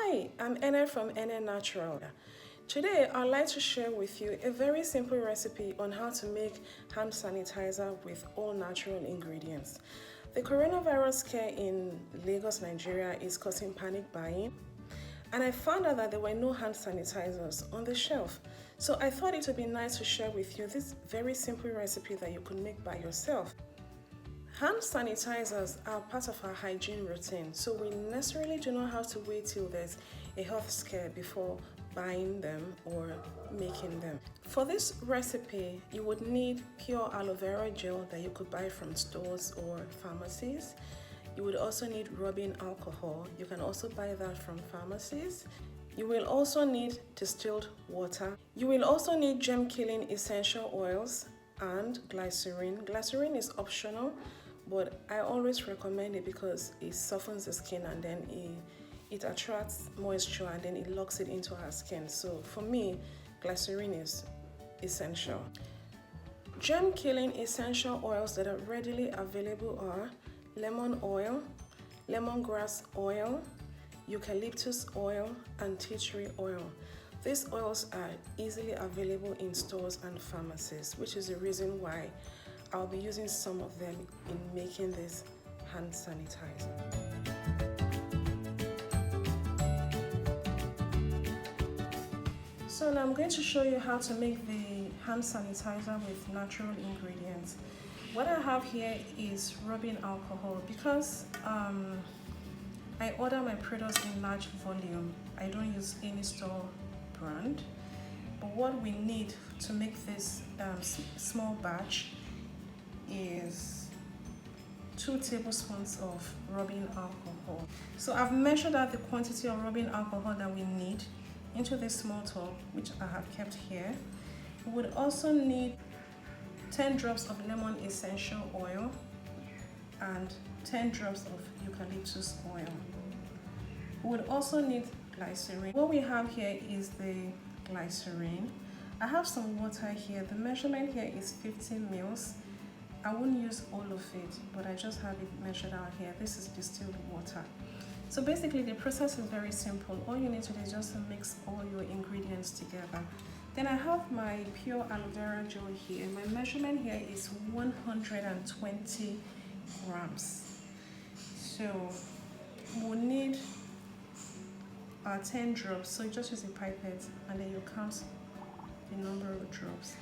Hi, I'm Ene from Ene Natural. Today, I'd like to share with you a very simple recipe on how to make hand sanitizer with all natural ingredients. The coronavirus scare in Lagos, Nigeria is causing panic buying, and I found out that there were no hand sanitizers on the shelf. So I thought it would be nice to share with you this very simple recipe that you could make by yourself. Hand sanitizers are part of our hygiene routine, so we necessarily do not have to wait till there's a health scare before buying them or making them. For this recipe, you would need pure aloe vera gel that you could buy from stores or pharmacies. You would also need rubbing alcohol. You can also buy that from pharmacies. You will also need distilled water. You will also need germ-killing essential oils and glycerin. Glycerin is optional, but I always recommend it because it softens the skin and then it attracts moisture and then it locks it into our skin. So for me, glycerin is essential. Germ-killing essential oils that are readily available are lemon oil, lemongrass oil, eucalyptus oil, and tea tree oil. These oils are easily available in stores and pharmacies, which is the reason why I'll be using some of them in making this hand sanitizer. So now I'm going to show you how to make the hand sanitizer with natural ingredients. What I have here is rubbing alcohol. Because I order my products in large volume, I don't use any store brand. But what we need to make this small batch is 2 tablespoons of rubbing alcohol. So I've measured out the quantity of rubbing alcohol that we need into this small tub, which I have kept here. We would also need 10 drops of lemon essential oil and 10 drops of eucalyptus oil. We would also need glycerin. What we have here is the glycerin. I have some water here. The measurement here is 15 mils. I won't use all of it, but I just have it measured out here. This is distilled water. So basically the process is very simple. All you need to do is just to mix all your ingredients together. Then I have my pure aloe vera gel here. My measurement here is 120 grams. So we'll need 10 drops. So you just use a pipette and then you count the number of drops.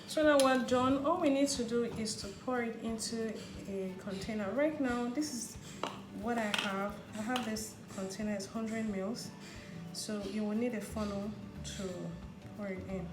So now we're done. All we need to do is to pour it into a container. Right now, this is what I have. I have this container, it's 100 mils. So you will need a funnel to pour it in.